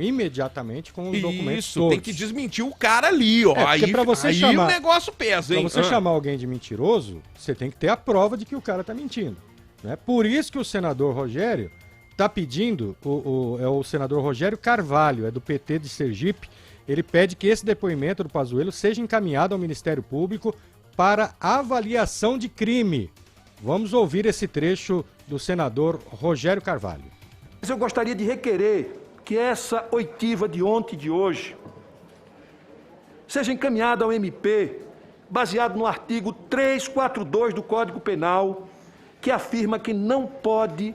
imediatamente com os documentos Isso, todos. tem que desmentir o cara ali, ó. Aí, pra você aí chamar, o negócio pesa, hein? Pra você chamar alguém de mentiroso, você tem que ter a prova de que o cara tá mentindo. Né? Por isso que o senador Rogério tá pedindo, é o senador Rogério Carvalho, é do PT de Sergipe, ele pede que esse depoimento do Pazuello seja encaminhado ao Ministério Público para avaliação de crime. Vamos ouvir esse trecho do senador Rogério Carvalho. Mas eu gostaria de requerer que essa oitiva de ontem e de hoje seja encaminhada ao MP, baseado no artigo 342 do Código Penal, que afirma que não pode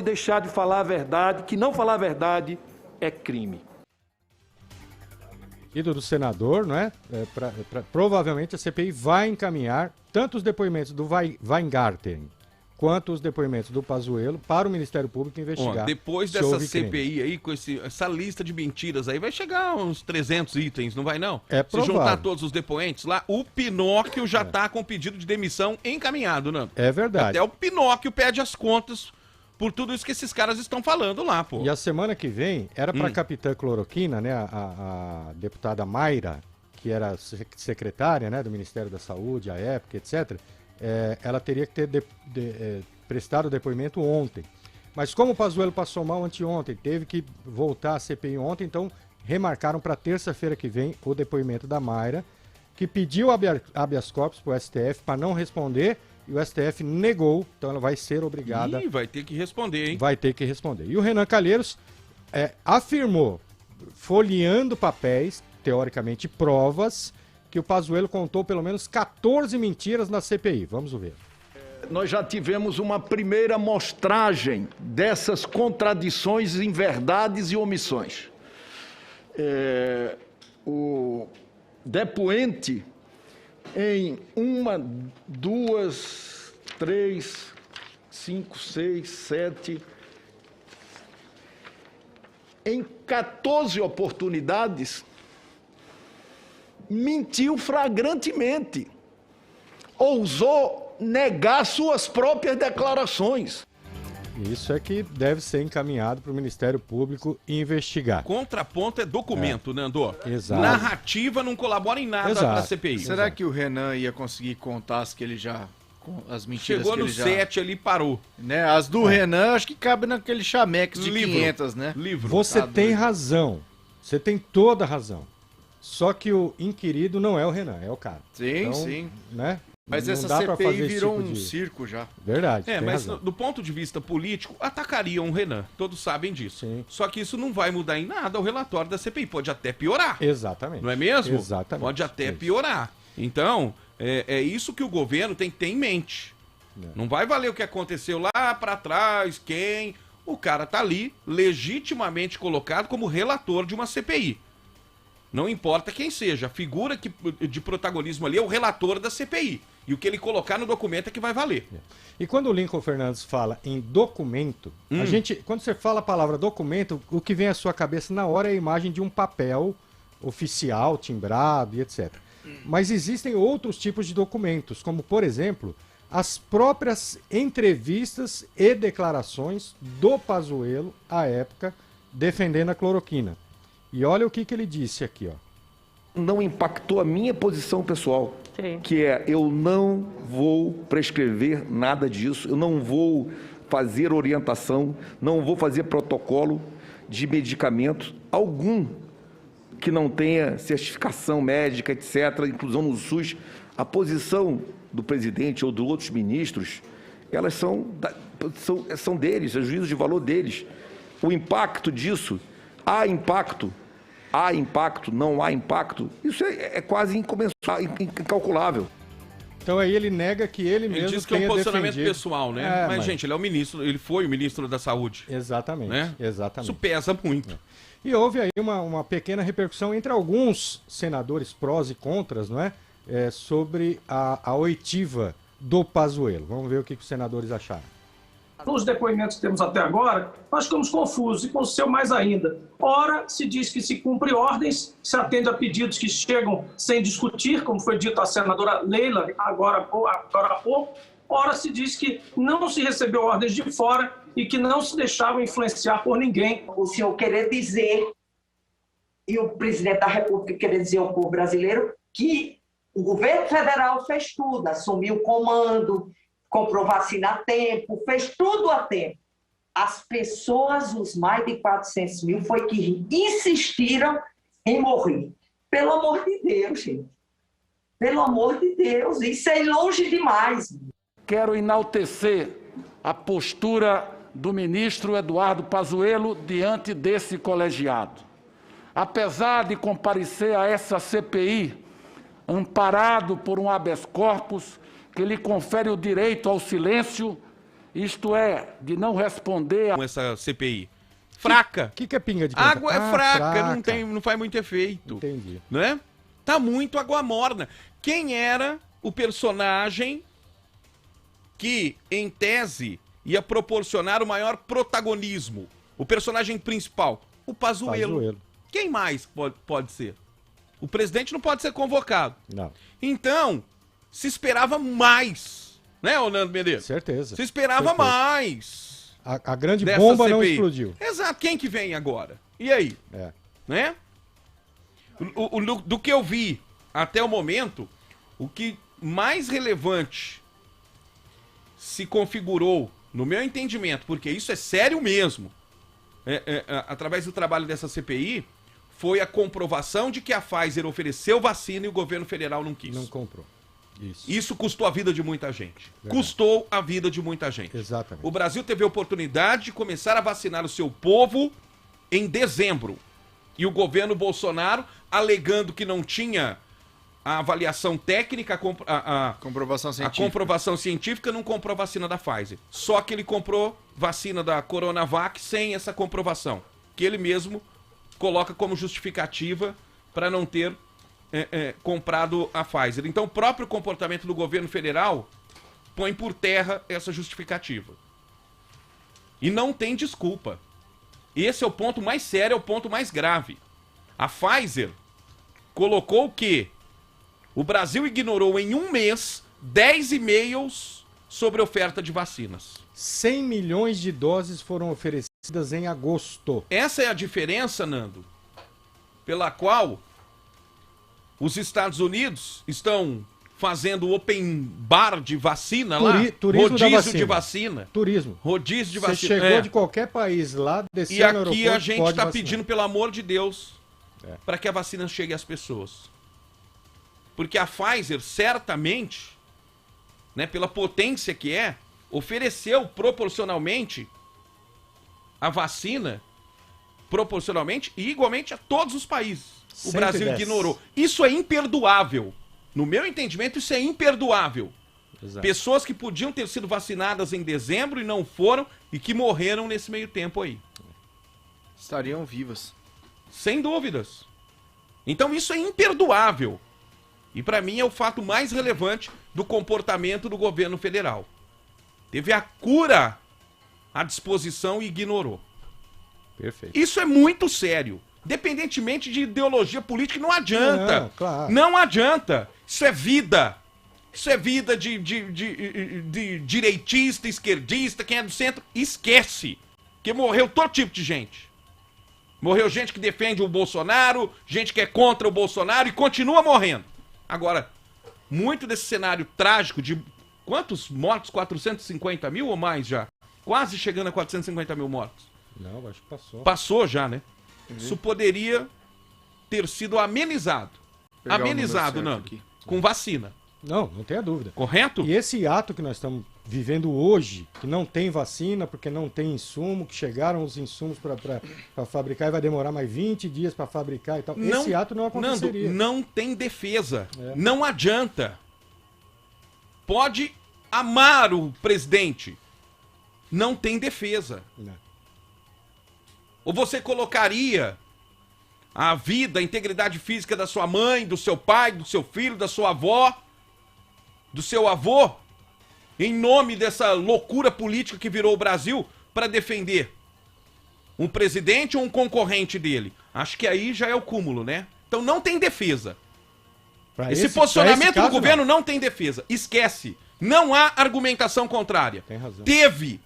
deixar de falar a verdade, que não falar a verdade é crime. Pedido do senador, não é? Provavelmente a CPI vai encaminhar tanto os depoimentos do Weingarten quanto os depoimentos do Pazuello para o Ministério Público investigar. Depois dessa CPI aí, com essa lista de mentiras aí, vai chegar a uns 300 itens, não vai não? É provável. Se juntar todos os depoentes lá, o Pinóquio já tá com pedido de demissão encaminhado, né? É verdade. Até o Pinóquio pede as contas por tudo isso que esses caras estão falando lá, pô. E a semana que vem, era para a capitã Cloroquina, né, a deputada Mayra, que era secretária, né, do Ministério da Saúde, à época, etc., ela teria que ter prestado o depoimento ontem. Mas como o Pazuello passou mal anteontem, teve que voltar à CPI ontem, então remarcaram para terça-feira que vem o depoimento da Mayra, que pediu habeas corpus para o STF para não responder, e o STF negou, então ela vai ser obrigada... vai ter que responder, hein? Vai ter que responder. E o Renan Calheiros afirmou, folheando papéis, teoricamente provas, que o Pazuello contou pelo menos 14 mentiras na CPI. Vamos ver. Nós já tivemos uma primeira mostragem dessas contradições em verdades e omissões. O depoente, em 1, 2, 3, 5, 6, 7... em 14 oportunidades, mentiu flagrantemente, ousou negar suas próprias declarações. Isso é que deve ser encaminhado para o Ministério Público investigar. Contraponto é documento, né, Andor? Exato. Narrativa não colabora em nada para a CPI. Será que o Renan ia conseguir contar as que ele já... as mentiras chegou que no ele já... 7 ali, parou. Né? As do Renan, acho que cabe naquele chamex de Livro. 500, né? Livro. Você tem razão. Você tem toda a razão. Só que o inquirido não é o Renan, é o cara. Sim, então, sim. Né? Mas não essa dá pra CPI fazer virou esse tipo um de... circo já. Verdade, tem mas razão. do ponto de vista político, atacariam o Renan. Todos sabem disso. Sim. Só que isso não vai mudar em nada o relatório da CPI. Pode até piorar. Exatamente. Não é mesmo? Exatamente. Pode até Isso. piorar. Então, é isso que o governo tem que ter em mente. Não vai valer o que aconteceu lá pra trás, quem... O cara tá ali, legitimamente colocado como relator de uma CPI. Não importa quem seja, a figura de protagonismo ali é o relator da CPI. E o que ele colocar no documento é que vai valer. E quando o Lincoln Fernandes fala em documento, quando você fala a palavra documento, o que vem à sua cabeça na hora é a imagem de um papel oficial, timbrado e etc. Mas existem outros tipos de documentos, como, por exemplo, as próprias entrevistas e declarações do Pazuello, à época, defendendo a cloroquina. E olha o que ele disse aqui, ó. Não impactou a minha posição pessoal, Sim. que é: eu não vou prescrever nada disso, eu não vou fazer orientação, não vou fazer protocolo de medicamento algum que não tenha certificação médica, etc., inclusão no SUS. A posição do presidente ou de outros ministros, elas são deles, é o juízo de valor deles. O impacto disso, há impacto, não há impacto, isso é quase incalculável. Então aí ele nega que ele mesmo Ele diz que é um posicionamento defendido. pessoal, né? Mas, gente, ele é o ministro, ele foi o ministro da Saúde. Exatamente, né? exatamente. Isso pesa muito. E houve aí uma pequena repercussão entre alguns senadores prós e contras, não é? Sobre a oitiva do Pazuello. Vamos ver o que os senadores acharam. Nos depoimentos que temos até agora, nós ficamos confusos, e com o seu mais ainda. Ora, se diz que se cumpre ordens, se atende a pedidos que chegam sem discutir, como foi dito a senadora Leila agora há pouco. Ora, se diz que não se recebeu ordens de fora e que não se deixavam influenciar por ninguém. O senhor querer dizer, e o presidente da República querer dizer ao povo brasileiro, que o governo federal fez tudo, assumiu o comando, comprou vacina a tempo, fez tudo a tempo. As pessoas, os mais de 400 mil, foi que insistiram em morrer. Pelo amor de Deus, gente. Pelo amor de Deus, isso é longe demais. Quero enaltecer a postura do ministro Eduardo Pazuello diante desse colegiado. Apesar de comparecer a essa CPI, amparado por um habeas corpus que lhe confere o direito ao silêncio, isto é, de não responder Com essa CPI. Fraca. O que é pinga de Água é fraca, não faz muito efeito. Entendi. Né? Tá muito água morna. Quem era o personagem que, em tese, ia proporcionar o maior protagonismo? O personagem principal? O Pazuello. Quem mais pode ser? O presidente não pode ser convocado. Não. Então, se esperava mais. Né, Nando Medeiros? Certeza. Se esperava mais. A grande dessa bomba CPI. não explodiu. Exato. Quem que vem agora? E aí? Né? Do que eu vi até o momento, o que mais relevante se configurou, no meu entendimento, porque isso é sério mesmo, através do trabalho dessa CPI, foi a comprovação de que a Pfizer ofereceu vacina e o governo federal não quis. Não comprou. Isso custou a vida de muita gente. Verdade. Custou a vida de muita gente. Exatamente. O Brasil teve a oportunidade de começar a vacinar o seu povo em dezembro. E o governo Bolsonaro, alegando que não tinha a avaliação técnica, a comprovação científica, não comprou a vacina da Pfizer. Só que ele comprou vacina da Coronavac sem essa comprovação, que ele mesmo coloca como justificativa para não ter comprado a Pfizer. Então o próprio comportamento do governo federal põe por terra essa justificativa. E não tem desculpa. Esse é o ponto mais sério, é o ponto mais grave. A Pfizer colocou que o Brasil ignorou em um mês 10 e-mails sobre oferta de vacinas. 100 milhões de doses foram oferecidas em agosto. Essa é a diferença, Nando, pela qual os Estados Unidos estão fazendo open bar de vacina lá, rodízio de vacina. Turismo. Rodízio de vacina. Você chegou de qualquer país lá, desceu e no aeroporto, aqui a gente está vacinar. pedindo, pelo amor de Deus, para que a vacina chegue às pessoas. Porque a Pfizer, certamente, né, pela potência que é, ofereceu proporcionalmente a vacina, proporcionalmente e igualmente a todos os países. O 110. Brasil ignorou. Isso é imperdoável. No meu entendimento, isso é imperdoável. Exato. Pessoas que podiam ter sido vacinadas em dezembro e não foram e que morreram nesse meio tempo aí. Estariam vivas. Sem dúvidas. Então isso é imperdoável. E para mim é o fato mais relevante do comportamento do governo federal. Teve a cura à disposição e ignorou. Perfeito. Isso é muito sério. Independentemente de ideologia política, não adianta. Não, claro. Não adianta. Isso é vida. Isso é vida de direitista, esquerdista, quem é do centro, esquece. Porque morreu todo tipo de gente. Morreu gente que defende o Bolsonaro, gente que é contra o Bolsonaro e continua morrendo. Agora, muito desse cenário trágico de quantos mortos? 450 mil ou mais já? Quase chegando a 450 mil mortos. Não, acho que passou. Passou já, né? Isso poderia ter sido amenizado. Pegar Amenizado, o número Nando. certo aqui. Com vacina. Não tenha dúvida. Correto? E esse ato que nós estamos vivendo hoje, que não tem vacina, porque não tem insumo, que chegaram os insumos para fabricar e vai demorar mais 20 dias para fabricar e tal. Esse ato não aconteceria. Nando, não tem defesa. Não adianta. Pode amar o presidente. Não tem defesa. Não. Ou você colocaria a vida, a integridade física da sua mãe, do seu pai, do seu filho, da sua avó, do seu avô, em nome dessa loucura política que virou o Brasil, para defender um presidente ou um concorrente dele? Acho que aí já é o cúmulo, né? Então não tem defesa. Esse posicionamento do governo não tem defesa. Esquece. Não há argumentação contrária. Tem razão. Teve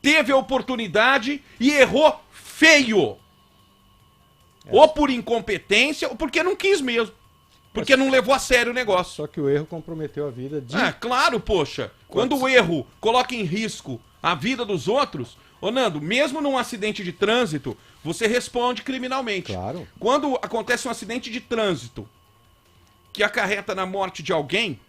teve a oportunidade e errou feio. Ou por incompetência, ou porque não quis mesmo. Porque não levou a sério o negócio. Só que o erro comprometeu a vida de... Claro, poxa. Quando o erro coloca em risco a vida dos outros... Ô, Nando, mesmo num acidente de trânsito, você responde criminalmente. Claro. Quando acontece um acidente de trânsito que acarreta na morte de alguém,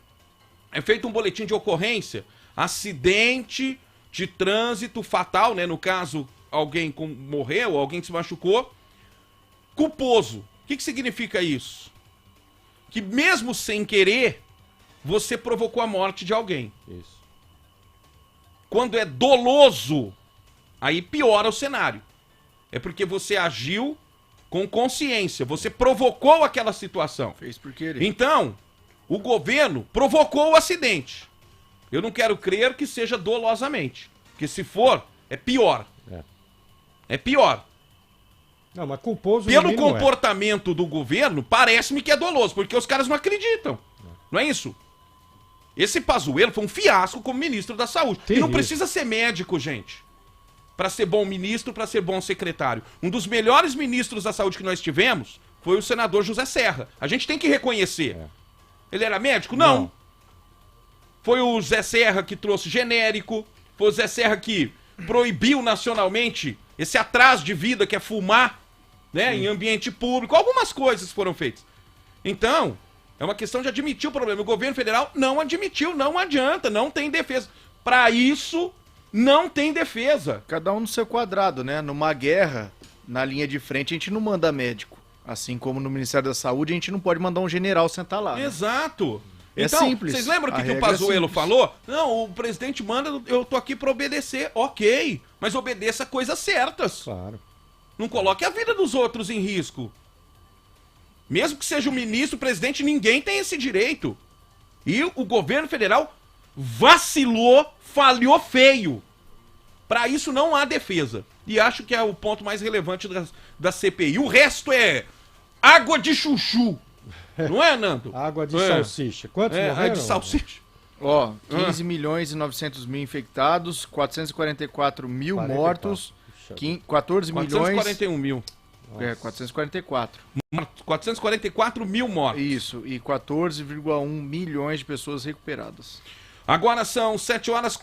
é feito um boletim de ocorrência, acidente de trânsito fatal, né? No caso, alguém morreu, alguém se machucou, culposo. O que significa isso? Que mesmo sem querer, você provocou a morte de alguém. Isso. Quando é doloso, aí piora o cenário. É porque você agiu com consciência, você provocou aquela situação. Fez por querer. Então, o governo provocou o acidente. Eu não quero crer que seja dolosamente. Porque se for, é pior. É pior. Não, mas culposo Pelo comportamento do governo, parece-me que é doloso, porque os caras não acreditam. Não é isso? Esse Pazuello foi um fiasco como ministro da Saúde. E não precisa ser médico, gente, para ser bom ministro, para ser bom secretário. Um dos melhores ministros da Saúde que nós tivemos foi o senador José Serra. A gente tem que reconhecer. Ele era médico? Não. Foi o Zé Serra que trouxe genérico, foi o Zé Serra que proibiu nacionalmente esse atraso de vida que é fumar, né, em ambiente público. Algumas coisas foram feitas. Então, é uma questão de admitir o problema. O governo federal não admitiu, não adianta, não tem defesa. Para isso, não tem defesa. Cada um no seu quadrado, né? Numa guerra, na linha de frente, a gente não manda médico. Assim como no Ministério da Saúde, a gente não pode mandar um general sentar lá. Né? Exato. É então, simples. Vocês lembram o que o Pazuello falou? Não, o presidente manda, eu tô aqui para obedecer. Ok, mas obedeça coisas certas. Claro. Não coloque a vida dos outros em risco. Mesmo que seja o ministro, o presidente, ninguém tem esse direito. E o governo federal vacilou, falhou feio. Para isso não há defesa. E acho que é o ponto mais relevante da CPI. O resto é água de chuchu. Não é, Nando? Água de salsicha. Quantos morreram? É de salsicha. Ó, 15 milhões e 900 mil infectados, 444 mil 44. mortos, 14 milhões... 441 mil. 444. 444 mil mortos. Isso, e 14,1 milhões de pessoas recuperadas. Agora são 7h40.